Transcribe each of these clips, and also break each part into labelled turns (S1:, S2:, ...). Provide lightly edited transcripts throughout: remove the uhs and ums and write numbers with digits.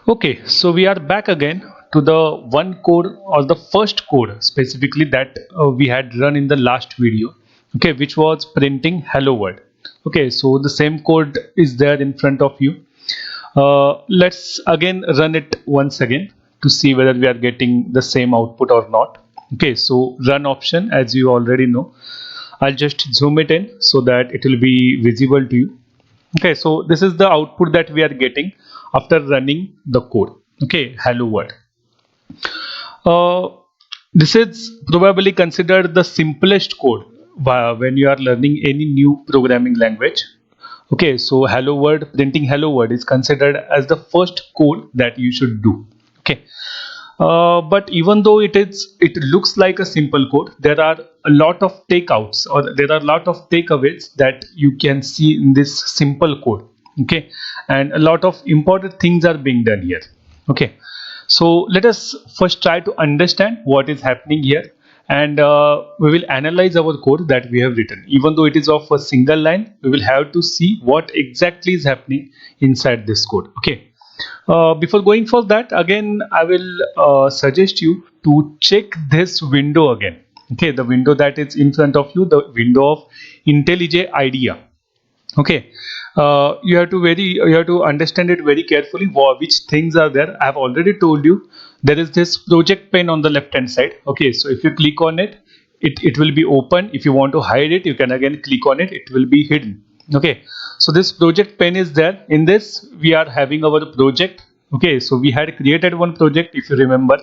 S1: Okay, so we are back again to the one code or the first code specifically that we had run in the last video, okay, which was printing hello world. Okay, so the same code is there in front of you. Let's again run it once again to see whether we are getting the same output or not. Okay, so run option, as you already know. I'll just zoom it in so that it will be visible to you. Okay, so this is the output that we are getting after running the code. Okay, hello world. Uh, this is probably considered the simplest code when you are learning any new programming language. Okay, so hello world, printing hello world is considered as the first code that you should do. Okay, but even though it looks like a simple code, there are a lot of takeouts or there are a lot of takeaways that you can see in this simple code. Okay, and a lot of important things are being done here. Okay, so let us first try to understand what is happening here, and we will analyze our code that we have written. Even though it is of a single line, we will have to see what exactly is happening inside this code. Okay, before going for that, again, I will suggest you to check this window again. Okay, the window that is in front of you, the window of IntelliJ IDEA. Okay, you have to understand it very carefully. Which things are there? I have already told you there is this project pane on the left hand side. Okay, so if you click on it, it will be open. If you want to hide it, you can again click on it. It will be hidden. Okay, so this project pane is there. In this, we are having our project. Okay, so we had created one project if you remember.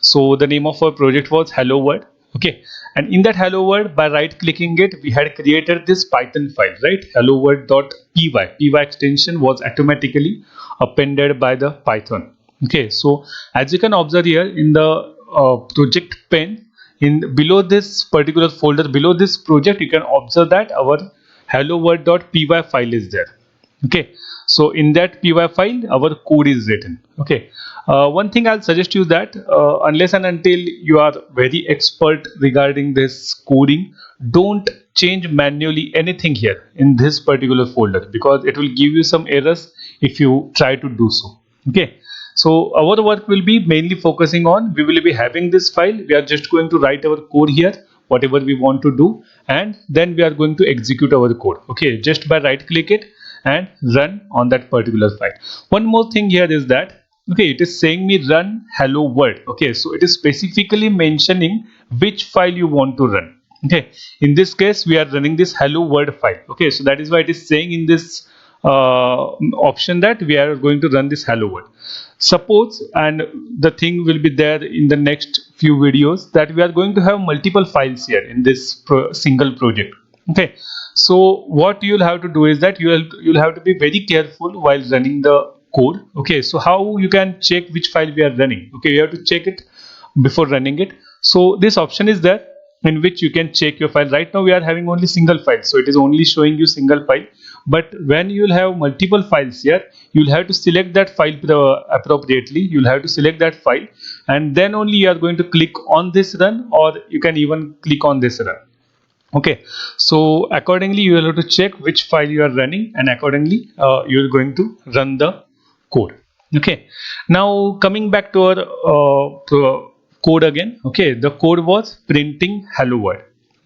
S1: So the name of our project was Hello World. Okay, and in that hello world, by right clicking it, we had created this Python file, right? Hello world.py. Py extension was automatically appended by the Python. Okay, so as you can observe here in the project pane, in below this particular folder, below this project, you can observe that our hello world.py file is there. Okay, so in that py file our code is written. Okay, one thing I'll suggest you that unless and until you are very expert regarding this coding, don't change manually anything here in this particular folder, because it will give you some errors if you try to do so. Okay, so our work will be mainly focusing on, we will be having this file, we are just going to write our code here, whatever we want to do, and then we are going to execute our code. Okay, just by right click it and run on that particular file. One more thing here is that, okay, it is saying me run hello world. Okay, so it is specifically mentioning which file you want to run. Okay, in this case we are running this hello world file. Okay, so that is why it is saying in this option that we are going to run this hello world. Suppose, and the thing will be there in the next few videos, that we are going to have multiple files here in this single project. Okay, so what you'll have to do is that you'll have to be very careful while running the code. Okay, so how you can check which file we are running? Okay, you have to check it before running it. So this option is there in which you can check your file. Right now we are having only single file, so it is only showing you single file. But when you'll have multiple files here, you'll have to select that file appropriately. You'll have to select that file, and then only you are going to click on this run, or you can even click on this run. Okay, so accordingly you will have to check which file you are running, and accordingly you are going to run the code. Okay, now coming back to our code again. Okay, the code was printing hello world.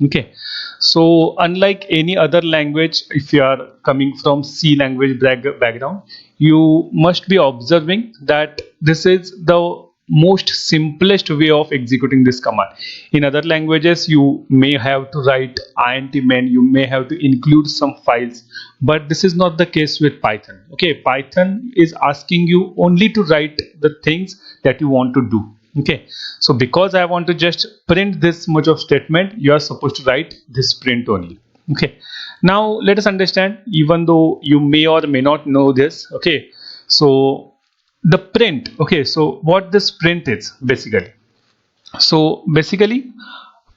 S1: Okay, so unlike any other language, if you are coming from C language background, you must be observing that this is the most simplest way of executing this command. In other languages, you may have to write int main, you may have to include some files, but this is not the case with Python. Okay, Python is asking you only to write the things that you want to do. Okay, so because I want to just print this much of statement, you are supposed to write this print only. Okay, now let us understand, even though you may or may not know this. Okay, so the print. Okay, so what this print is basically, so basically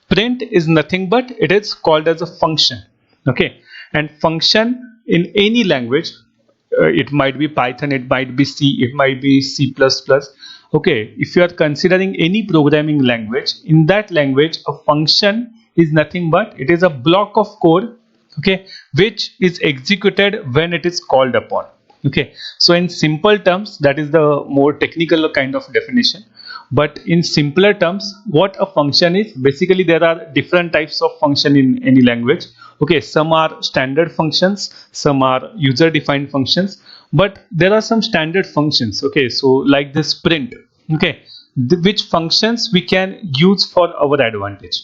S1: print is nothing but it is called as a function. Okay, and function in any language, it might be Python, it might be C, it might be C++. Okay, if you are considering any programming language, in that language a function is nothing but it is a block of code, okay, which is executed when it is called upon. Okay, so in simple terms, that is the more technical kind of definition. But in simpler terms, what a function is, basically there are different types of function in any language. Okay, some are standard functions, some are user defined functions, but there are some standard functions. Okay, so like this print, okay, which functions we can use for our advantage.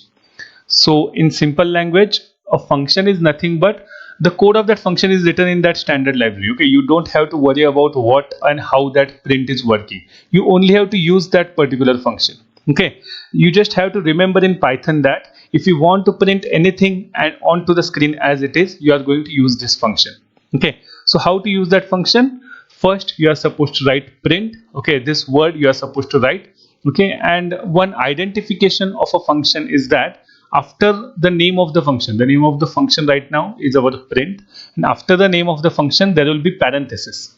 S1: So in simple language, a function is nothing but the code of that function is written in that standard library. Okay, you don't have to worry about what and how that print is working. You only have to use that particular function. Okay, you just have to remember in Python that if you want to print anything and onto the screen as it is, you are going to use this function. Okay, so how to use that function? First, you are supposed to write print. Okay, this word you are supposed to write. Okay, and one identification of a function is that after the name of the name of the function right now is our print, and after the name of the function there will be parenthesis.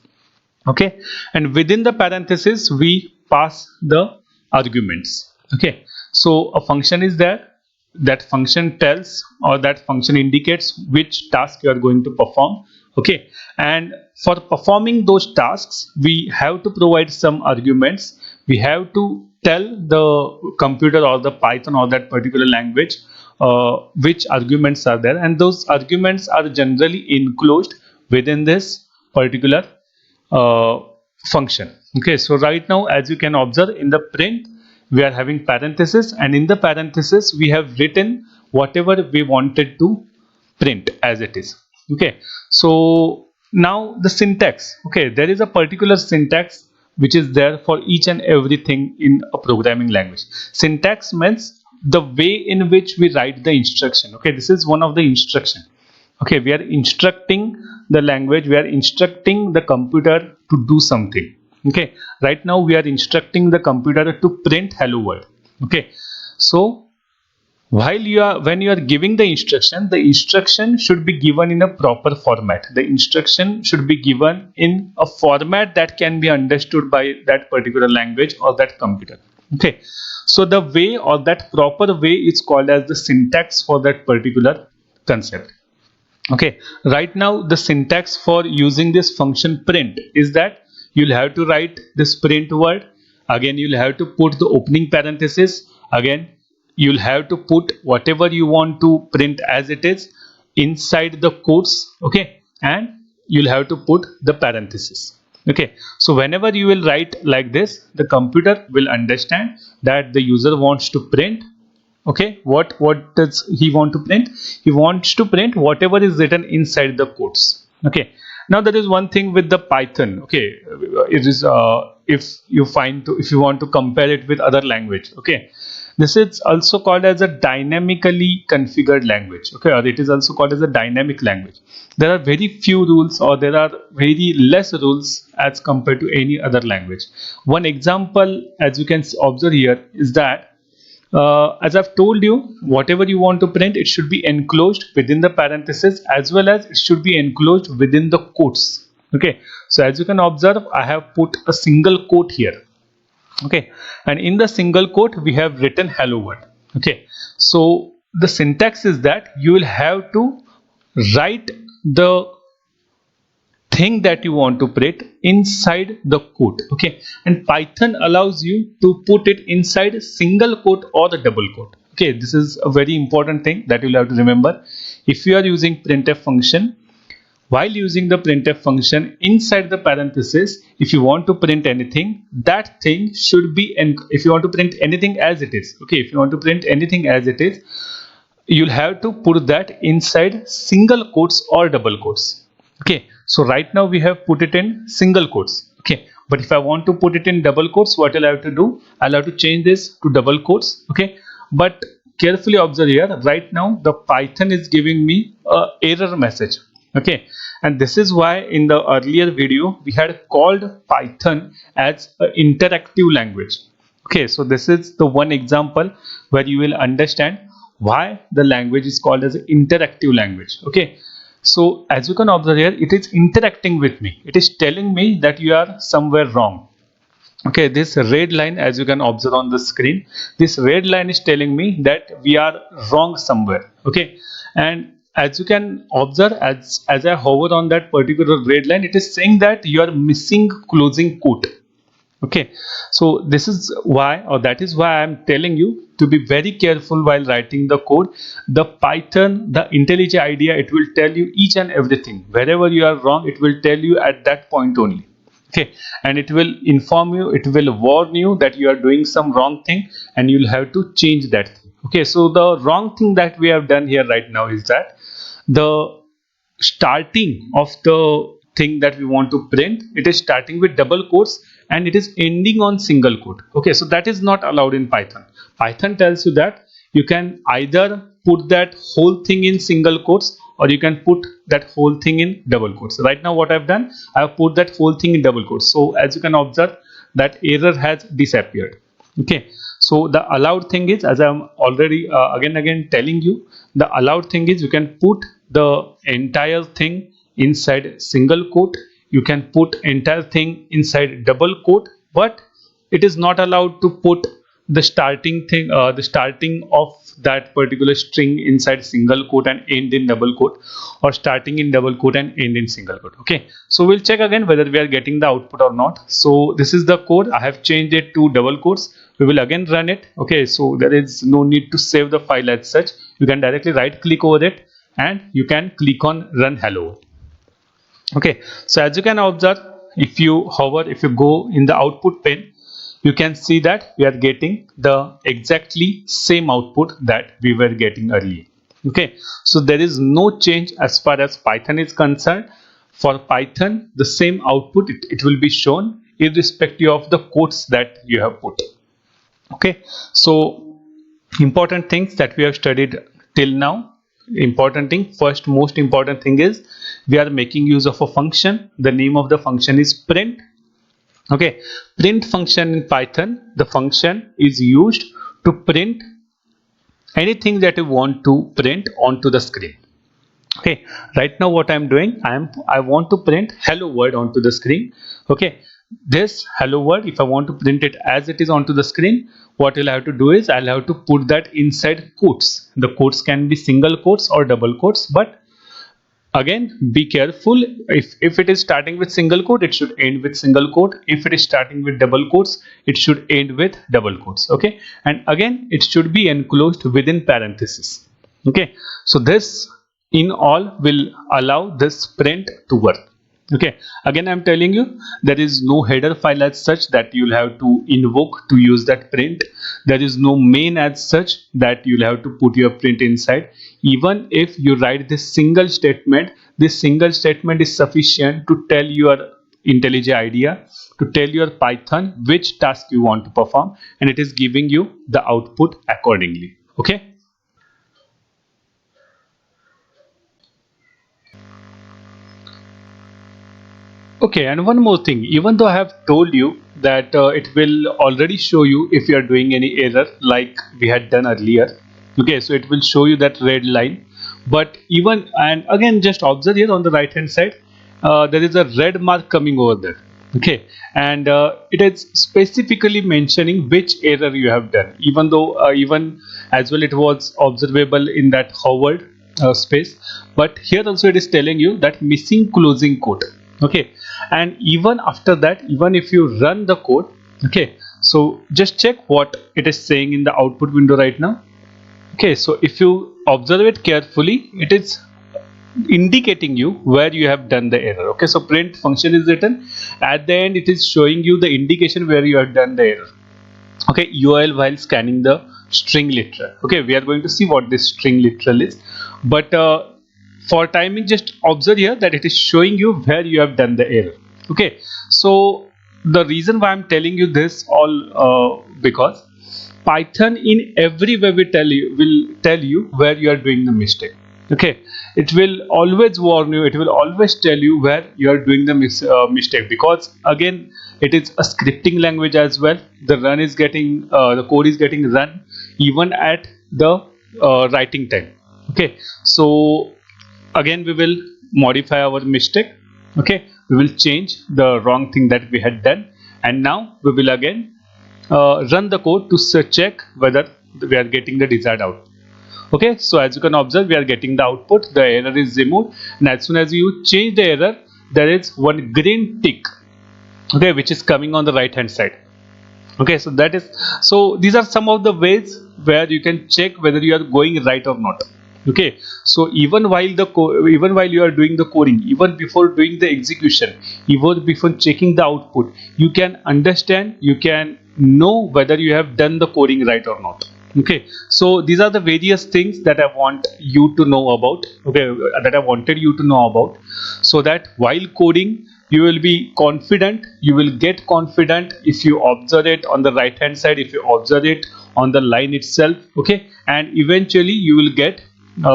S1: Okay, and within the parenthesis we pass the arguments. Okay, so a function is there, that function tells or that function indicates which task you are going to perform. Okay, and for performing those tasks we have to provide some arguments. We have to tell the computer or the Python or that particular language which arguments are there, and those arguments are generally enclosed within this particular uh, function. Okay, so right now as you can observe in the print we are having parenthesis, and in the parenthesis we have written whatever we wanted to print as it is. Okay, so now the syntax. Okay, there is a particular syntax which is there for each and everything in a programming language. Syntax means the way in which we write the instruction. Okay, this is one of the instruction. Okay, we are instructing the language, we are instructing the computer to do something. Okay, right now we are instructing the computer to print hello world. Okay, so while you are when you are giving the instruction should be given in a proper format. The instruction should be given in a format that can be understood by that particular language or that computer. Okay, so the way or that proper way is called as the syntax for that particular concept. Okay, right now the syntax for using this function print is that you'll have to write this print word, again you'll have to put the opening parenthesis, again you'll have to put whatever you want to print as it is inside the quotes. Okay, and you'll have to put the parenthesis. Okay, so whenever you will write like this, the computer will understand that the user wants to print. Okay, what does he want to print? He wants to print whatever is written inside the quotes. Okay, now there is one thing with the Python. Okay, it is if you want to compare it with other language. Okay, this is also called as a dynamically configured language. Okay, or it is also called as a dynamic language. There are very few rules, or there are very less rules as compared to any other language. One example, as you can observe here, is that as I've told you, whatever you want to print, it should be enclosed within the parenthesis, as well as it should be enclosed within the quotes. Okay, so as you can observe, I have put a single quote here. Okay, and in the single quote we have written hello world. Okay, so the syntax is that you will have to write the thing that you want to print inside the quote. Okay, and Python allows you to put it inside single quote or the double quote. Okay, this is a very important thing that you'll have to remember. If you are using printf function, while using the printf function inside the parenthesis, if you want to print anything, that thing should be, and if you want to print anything as it is, okay, if you want to print anything as it is, you'll have to put that inside single quotes or double quotes. Okay, so right now we have put it in single quotes. Okay, but if I want to put it in double quotes, what I'll have to do? I'll have to change this to double quotes. Okay, but carefully observe here. Right now the Python is giving me a error message. Okay, and this is why in the earlier video we had called Python as an interactive language. Okay, so this is the one example where you will understand why the language is called as an interactive language. Okay, so as you can observe here, it is interacting with me. It is telling me that you are somewhere wrong. Okay, this red line, as you can observe on the screen, this red line is telling me that we are wrong somewhere. Okay, and as you can observe, as I hover on that particular red line, it is saying that you are missing closing quote. Okay, so this is why, or that is why I'm telling you to be very careful while writing the code. The Python, the IntelliJ IDEA, it will tell you each and everything. Wherever you are wrong, it will tell you at that point only. Okay, and it will inform you, it will warn you that you are doing some wrong thing and you'll have to change that thing. Okay, so the wrong thing that we have done here right now is that the starting of the thing that we want to print, it is starting with double quotes and it is ending on single quote. Okay, so that is not allowed in Python. Python tells you that you can either put that whole thing in single quotes or you can put that whole thing in double quotes. Right now what I've done, I have put that whole thing in double quotes. So as you can observe, that error has disappeared. Okay, so the allowed thing is, as I'm already again telling you, the allowed thing is you can put the entire thing inside single quote, you can put entire thing inside double quote, but it is not allowed to put the starting thing, the starting of that particular string inside single quote and end in double quote, or starting in double quote and end in single quote. Okay, so we'll check again whether we are getting the output or not. So this is the code, I have changed it to double quotes. We will again run it. Okay, so there is no need to save the file as such. You can directly right click over it and you can click on run hello. Okay, so as you can observe, if you hover, if you go in the output pane, you can see that we are getting the exactly same output that we were getting earlier. Okay, so there is no change as far as Python is concerned. For Python, the same output, it will be shown irrespective of the quotes that you have put. Okay, so important things that we have studied till now. Important thing, first most important thing is we are making use of a function. The name of the function is print. Okay, print function in Python, the function is used to print anything that you want to print onto the screen. Okay, right now what I'm doing, I want to print hello world onto the screen. Okay, this hello world, if I want to print it as it is onto the screen, what I'll have to do is I'll have to put that inside quotes. The quotes can be single quotes or double quotes, but again be careful. If it is starting with single quote, it should end with single quote. If it is starting with double quotes, it should end with double quotes. Okay, and again it should be enclosed within parentheses. Okay, so this in all will allow this print to work. Okay, again I'm telling you, there is no header file as such that you'll have to invoke to use that print. There is no main as such that you'll have to put your print inside. Even if you write this single statement is sufficient to tell your IntelliJ IDEA, to tell your Python which task you want to perform, and it is giving you the output accordingly. Okay. Okay, and one more thing, even though I have told you that it will already show you if you are doing any error like we had done earlier. Okay, so it will show you that red line, but even, and again just observe here on the right hand side, there is a red mark coming over there. Okay, and it is specifically mentioning which error you have done, even though even as well it was observable in that hovered space, but here also it is telling you that missing closing quote. Okay, and even after that, even if you run the code, okay, so just check what it is saying in the output window right now. Okay, so if you observe it carefully, it is indicating you where you have done the error. Okay, so print function is written at the end, it is showing you the indication where you have done the error. Okay, URL while scanning the string literal. Okay, we are going to see what this string literal is, but for timing just observe here that it is showing you where you have done the error. Okay, so the reason why I'm telling you this all because Python in every way will tell you where you are doing the mistake. Okay, it will always warn you, it will always tell you where you are doing the mistake, because again it is a scripting language as well. The run is getting the code is getting run even at the writing time. Okay, so again we will modify our mistake. Okay, we will change the wrong thing that we had done, and now we will again run the code to check whether we are getting the desired output. Okay, so as you can observe, we are getting the output, the error is removed, and as soon as you change the error, there is one green tick, okay, which is coming on the right hand side. Okay, so that is, so these are some of the ways where you can check whether you are going right or not. Okay, so even while even while you are doing the coding, even before doing the execution, even before checking the output, you can understand, you can know whether you have done the coding right or not. Okay, so these are the various things that I want you to know about, okay, that I wanted you to know about, so that while coding you will be confident, you will get confident if you observe it on the right hand side, if you observe it on the line itself. Okay, and eventually you will get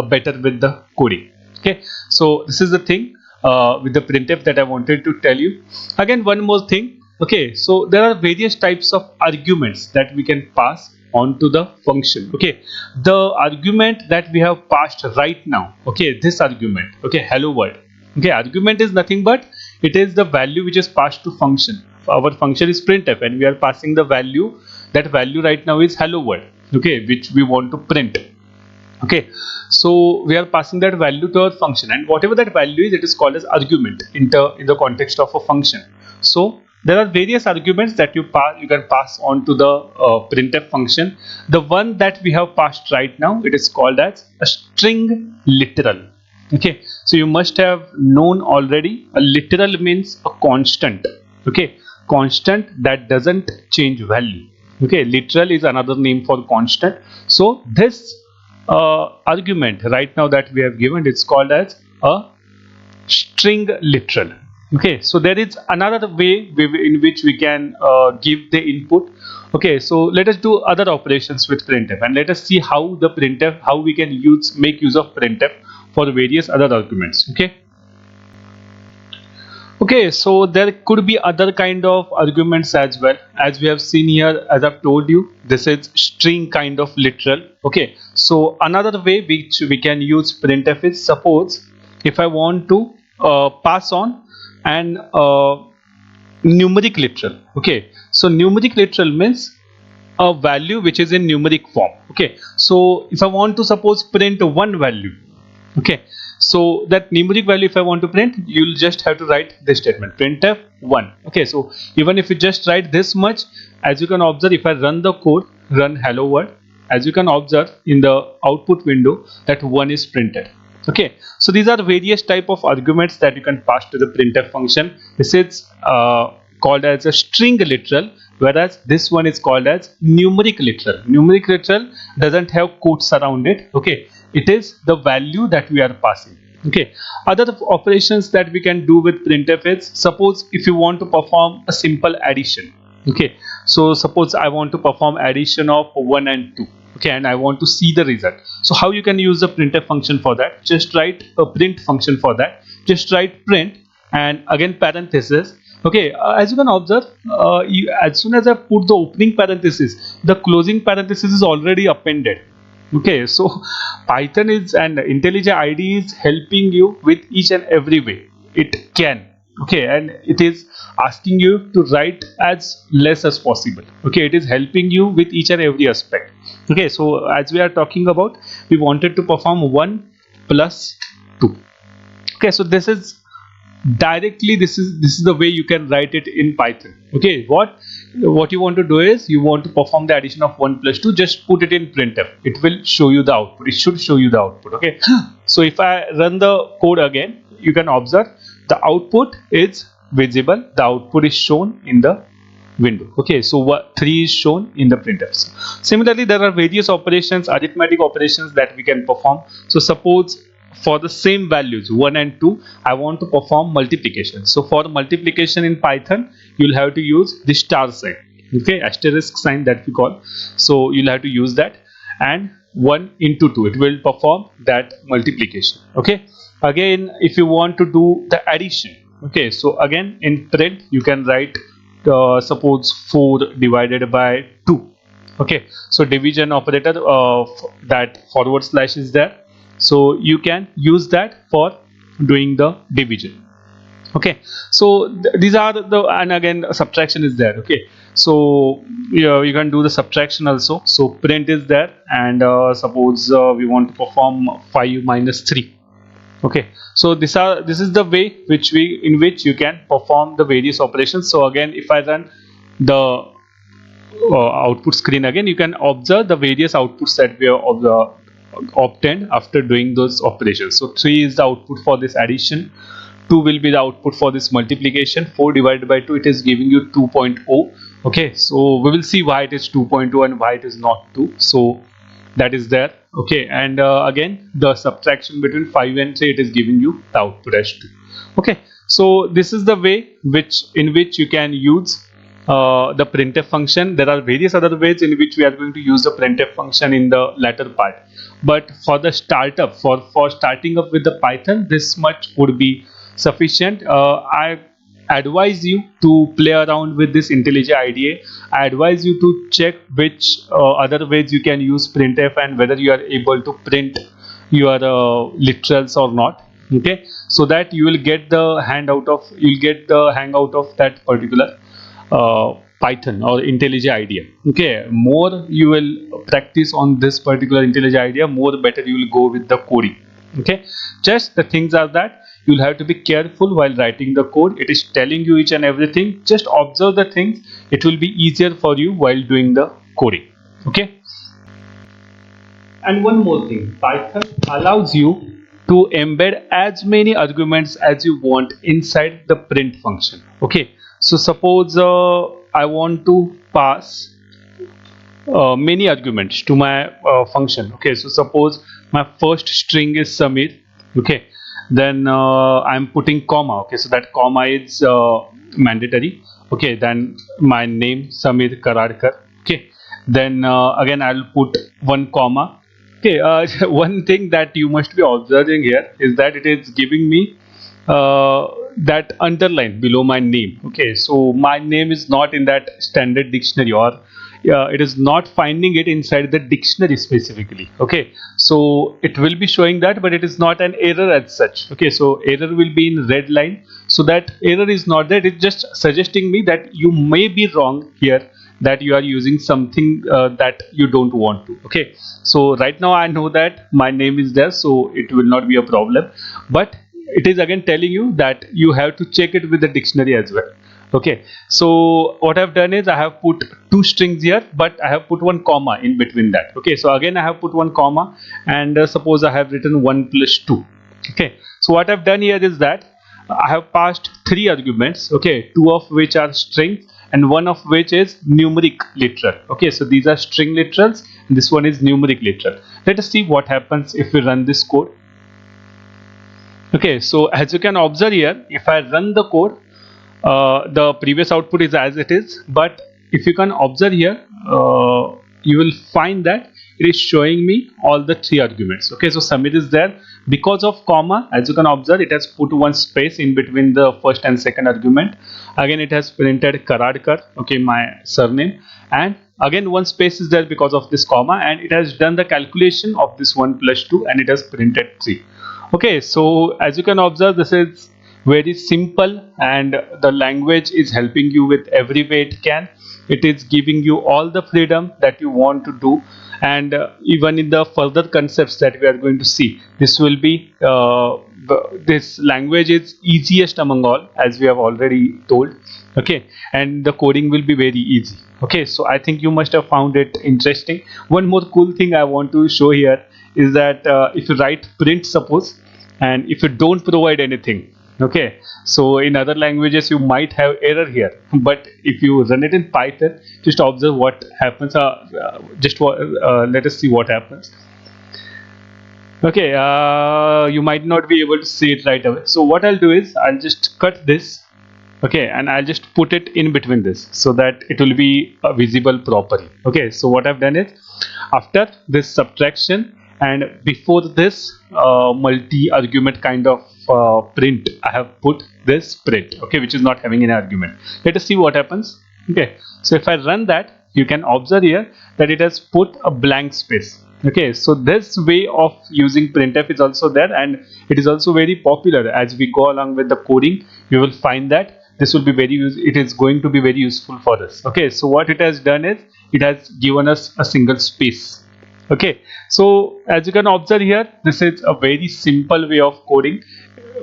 S1: better with the coding. Okay, so this is the thing with the printf that I wanted to tell you. Again, one more thing. Okay, so there are various types of arguments that we can pass onto the function. Okay, the argument that we have passed right now, okay, this argument, okay, hello world. Okay, argument is nothing but it is the value which is passed to function. Our function is printf and we are passing the value. That value right now is hello world, okay, which we want to print. Okay, so we are passing that value to our function, and whatever that value is, it is called as argument in the context of a function. So there are various arguments that you can pass on to the printf function. The one that we have passed right now, it is called as a string literal. Okay, so you must have known already, a literal means a constant. Okay, constant that doesn't change value. Okay, literal is another name for constant. So this argument right now that we have given, it's called as a string literal. Okay, so there is another way in which we can give the input. Okay, so let us do other operations with printf, and let us see how the printf, how we can make use of printf for various other arguments. Okay, okay, so there could be other kind of arguments as well. As we have seen here, as I've told you, this is string kind of literal. Okay, so another way which we can use printf is, suppose if I want to pass on an numeric literal. Okay, so numeric literal means a value which is in numeric form. Okay, so if I want to suppose print one value, okay, so that numeric value if I want to print, you'll just have to write this statement, printf 1. Okay, so even if you just write this much, as you can observe, if I run the code, run hello world, as you can observe in the output window, that 1 is printed. Okay, so these are various type of arguments that you can pass to the printf function. This is called as a string literal, whereas this one is called as numeric literal. Numeric literal doesn't have quotes around it. Okay, it is the value that we are passing. Okay, other operations that we can do with printf is, suppose if you want to perform a simple addition. Okay, so suppose I want to perform addition of 1 and 2. Okay, and I want to see the result. So how you can use the printf function for that? Just write a print function for that. Just write print and again parenthesis. Okay, as you can observe, as soon as I put the opening parenthesis, the closing parenthesis is already appended. Okay, so Python is, and IntelliJ IDE is helping you with each and every way it can. Okay, and it is asking you to write as less as possible. Okay, it is helping you with each and every aspect. Okay, so as we are talking about, we wanted to perform 1 plus 2. Okay, so this is directly, this is the way you can write it in Python. Okay, what you want to do is, you want to perform the addition of 1 plus 2, just put it in printf, it will show you the output, it should show you the output. Okay, so if I run the code again, you can observe the output is visible, the output is shown in the window. Okay, so 3 is shown in the printf. Similarly, there are various operations, arithmetic operations that we can perform. So suppose for the same values 1 and 2, I want to perform multiplication. So for multiplication in Python, you'll have to use the star sign. Okay, asterisk sign that we call. So you'll have to use that, and 1 into 2, it will perform that multiplication. Okay, again if you want to do the addition, okay, so again in print you can write suppose 4 divided by 2. Okay, so division operator, that forward slash is there, so you can use that for doing the division. Okay, so these are the, and again subtraction is there. Okay, so you can do the subtraction also. So print is there, and suppose we want to perform 5 minus 3. Okay, so this is the way in which you can perform the various operations. So again, if I run the output screen again, you can observe the various outputs that we have obtained after doing those operations. So 3 is the output for this addition, 2 will be the output for this multiplication, 4 divided by 2, it is giving you 2.0. Okay, so we will see why it is 2.0 and why it is not 2. So that is there. Okay, and again the subtraction between 5 and 3, it is giving you the output as 2. Okay, so this is the way in which you can use the printf function. There are various other ways in which we are going to use the printf function in the latter part, but for the startup, for starting up with the Python, this much would be sufficient. I advise you to play around with this IntelliJ IDEA. I advise you to check which other ways you can use printf and whether you are able to print your literals or not. Okay, so that you will get the hang out of that particular Python or IntelliJ IDEA. Okay, more you will practice on this particular IntelliJ IDEA, more better you will go with the coding. Okay, just the things are that you'll have to be careful while writing the code. It is telling you each and everything. Just observe the things. It will be easier for you while doing the coding. Okay. And one more thing, Python allows you to embed as many arguments as you want inside the print function. Okay, so suppose I want to pass many arguments to my function. Okay, so suppose my first string is Samir. Okay, then I'm putting comma. Okay, so that comma is mandatory. Okay, then my name Samir Karadkar. Okay, then again I'll put one comma. Okay, one thing that you must be observing here is that it is giving me that underline below my name. Okay, so my name is not in that standard dictionary, or it is not finding it inside the dictionary specifically. Okay, so it will be showing that, but it is not an error as such. Okay, so error will be in red line, so that error is not there. It's just suggesting me that you may be wrong here, that you are using something that you don't want to. Okay, so right now I know that my name is there, so it will not be a problem, but it is again telling you that you have to check it with the dictionary as well. Okay, so what I've done is I have put two strings here, but I have put one comma in between that. Okay, so again I have put one comma, and suppose I have written 1 plus 2. Okay, so what I've done here is that I have passed three arguments. Okay, two of which are strings and one of which is numeric literal. Okay, so these are string literals and this one is numeric literal. Let us see what happens if we run this code. Okay, so as you can observe here, if I run the code, the previous output is as it is, but if you can observe here, you will find that it is showing me all the three arguments. Okay, so Samir is there because of comma. As you can observe, it has put one space in between the first and second argument. Again, it has printed Karadkar, okay, my surname, and again one space is there because of this comma, and it has done the calculation of this 1 plus 2 and it has printed 3. Okay, so as you can observe, this is very simple and the language is helping you with every way it can. It is giving you all the freedom that you want to do, and even in the further concepts that we are going to see, this will be this language is easiest among all, as we have already told. Okay, and the coding will be very easy. Okay, so I think you must have found it interesting. One more cool thing I want to show here is that if you write print suppose, and if you don't provide anything, okay, so in other languages you might have error here, but if you run it in Python, just observe what happens. Let us see what happens. Okay, you might not be able to see it right away, so what I'll do is I'll just cut this. Okay, and I'll just put it in between this so that it will be visible properly. Okay, so what I've done is, after this subtraction and before this multi-argument kind of print, I have put this print, okay, which is not having any argument. Let us see what happens. Okay, so if I run that, you can observe here that it has put a blank space. Okay, so this way of using printf is also there, and it is also very popular. As we go along with the coding, you will find that this will be it is going to be very useful for us. Okay, so what it has done is it has given us a single space. Okay, so as you can observe here, this is a very simple way of coding,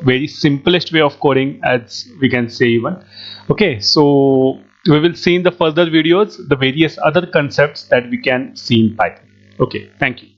S1: very simplest way of coding, as we can say even. Okay, so we will see in the further videos the various other concepts that we can see in Python. Okay, thank you.